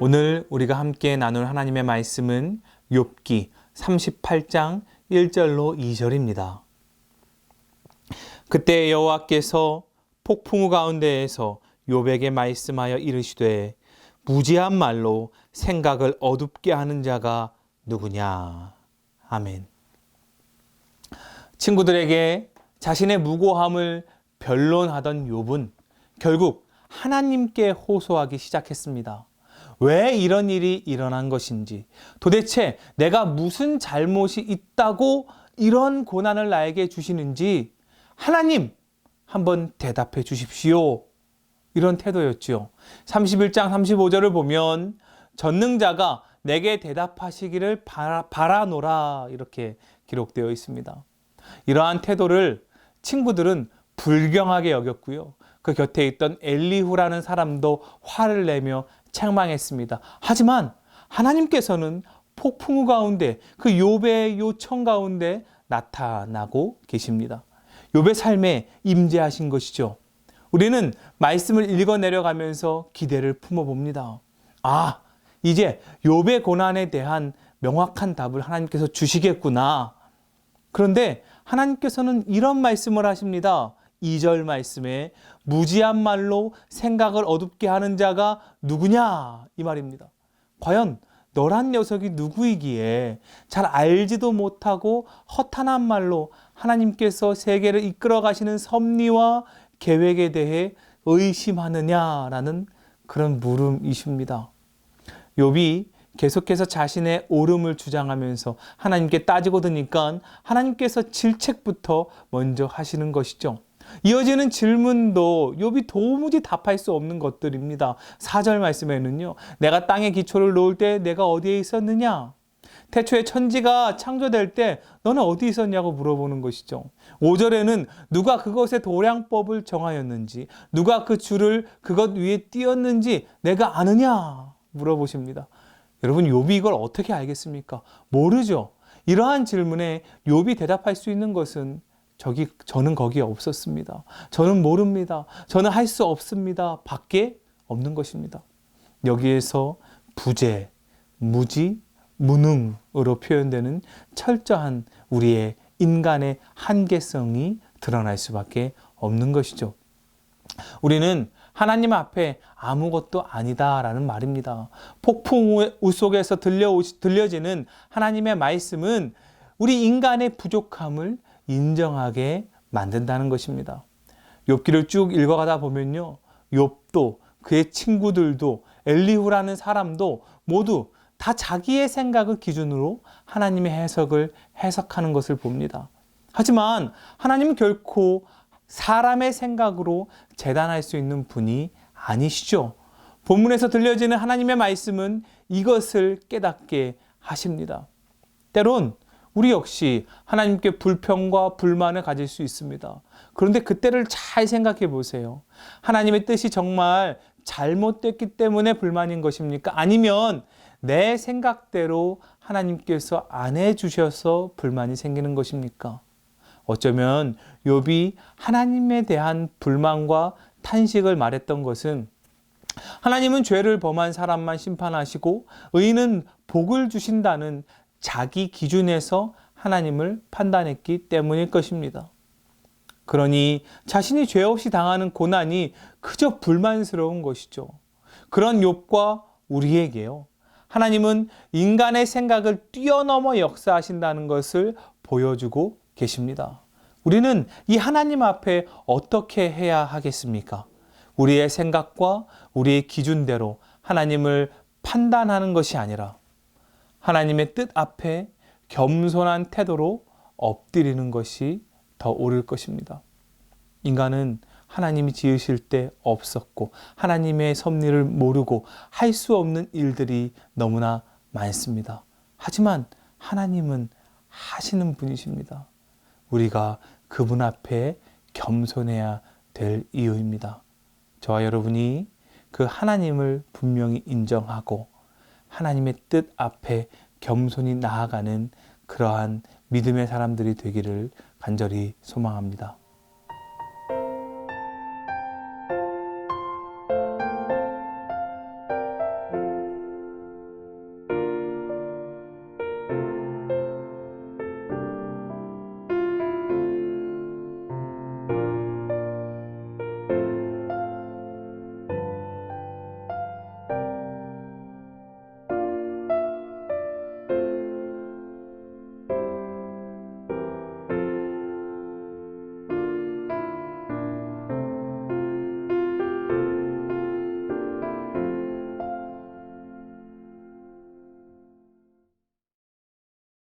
오늘 우리가 함께 나눌 하나님의 말씀은 욥기 38장 1절로 2절입니다. 그때 여호와께서 폭풍우 가운데에서 욥에게 말씀하여 이르시되 무지한 말로 생각을 어둡게 하는 자가 누구냐. 아멘. 친구들에게 자신의 무고함을 변론하던 욥은 결국 하나님께 호소하기 시작했습니다. 왜 이런 일이 일어난 것인지, 도대체 내가 무슨 잘못이 있다고 이런 고난을 나에게 주시는지 하나님 한번 대답해 주십시오. 이런 태도였죠. 31장 35절을 보면 전능자가 내게 대답하시기를 바라노라 이렇게 기록되어 있습니다. 이러한 태도를 친구들은 불경하게 여겼고요. 그 곁에 있던 엘리후라는 사람도 화를 내며 책망했습니다. 하지만 하나님께서는 폭풍우 가운데 그 욥의 요청 가운데 나타나고 계십니다. 욥의 삶에 임재하신 것이죠. 우리는 말씀을 읽어 내려가면서 기대를 품어봅니다. 이제 욥의 고난에 대한 명확한 답을 하나님께서 주시겠구나. 그런데 하나님께서는 이런 말씀을 하십니다. 2절 말씀에 무지한 말로 생각을 어둡게 하는 자가 누구냐 이 말입니다. 과연 너란 녀석이 누구이기에 잘 알지도 못하고 허탄한 말로 하나님께서 세계를 이끌어 가시는 섭리와 계획에 대해 의심하느냐라는 그런 물음이십니다. 욥이 계속해서 자신의 옳음을 주장하면서 하나님께 따지고 드니까 하나님께서 질책부터 먼저 하시는 것이죠. 이어지는 질문도 욥이 도무지 답할 수 없는 것들입니다. 4절 말씀에는요. 내가 땅에 기초를 놓을 때 내가 어디에 있었느냐? 태초에 천지가 창조될 때 너는 어디 있었냐고 물어보는 것이죠. 5절에는 누가 그것의 도량법을 정하였는지, 누가 그 줄을 그것 위에 띄었는지 내가 아느냐? 물어보십니다. 여러분, 욥이 이걸 어떻게 알겠습니까? 모르죠. 이러한 질문에 욥이 대답할 수 있는 것은 저는 거기에 없었습니다. 저는 모릅니다. 저는 할 수 없습니다. 밖에 없는 것입니다. 여기에서 부재, 무지, 무능으로 표현되는 철저한 우리의 인간의 한계성이 드러날 수밖에 없는 것이죠. 우리는 하나님 앞에 아무것도 아니다라는 말입니다. 폭풍우 속에서 들려지는 하나님의 말씀은 우리 인간의 부족함을 인정하게 만든다는 것입니다. 욥기를 쭉 읽어가다 보면요. 욥도 그의 친구들도 엘리후라는 사람도 모두 다 자기의 생각을 기준으로 하나님의 해석을 해석하는 것을 봅니다. 하지만 하나님은 결코 사람의 생각으로 재단할 수 있는 분이 아니시죠. 본문에서 들려지는 하나님의 말씀은 이것을 깨닫게 하십니다. 때론 우리 역시 하나님께 불평과 불만을 가질 수 있습니다. 그런데 그때를 잘 생각해 보세요. 하나님의 뜻이 정말 잘못됐기 때문에 불만인 것입니까? 아니면 내 생각대로 하나님께서 안 해주셔서 불만이 생기는 것입니까? 어쩌면 욥이 하나님에 대한 불만과 탄식을 말했던 것은 하나님은 죄를 범한 사람만 심판하시고 의인은 복을 주신다는 자기 기준에서 하나님을 판단했기 때문일 것입니다. 그러니 자신이 죄 없이 당하는 고난이 그저 불만스러운 것이죠. 그런 욥과 우리에게요. 하나님은 인간의 생각을 뛰어넘어 역사하신다는 것을 보여주고 계십니다. 우리는 이 하나님 앞에 어떻게 해야 하겠습니까? 우리의 생각과 우리의 기준대로 하나님을 판단하는 것이 아니라 하나님의 뜻 앞에 겸손한 태도로 엎드리는 것이 더 옳을 것입니다. 인간은 하나님이 지으실 때 없었고 하나님의 섭리를 모르고 할 수 없는 일들이 너무나 많습니다. 하지만 하나님은 하시는 분이십니다. 우리가 그분 앞에 겸손해야 될 이유입니다. 저와 여러분이 그 하나님을 분명히 인정하고 하나님의 뜻 앞에 겸손히 나아가는 그러한 믿음의 사람들이 되기를 간절히 소망합니다.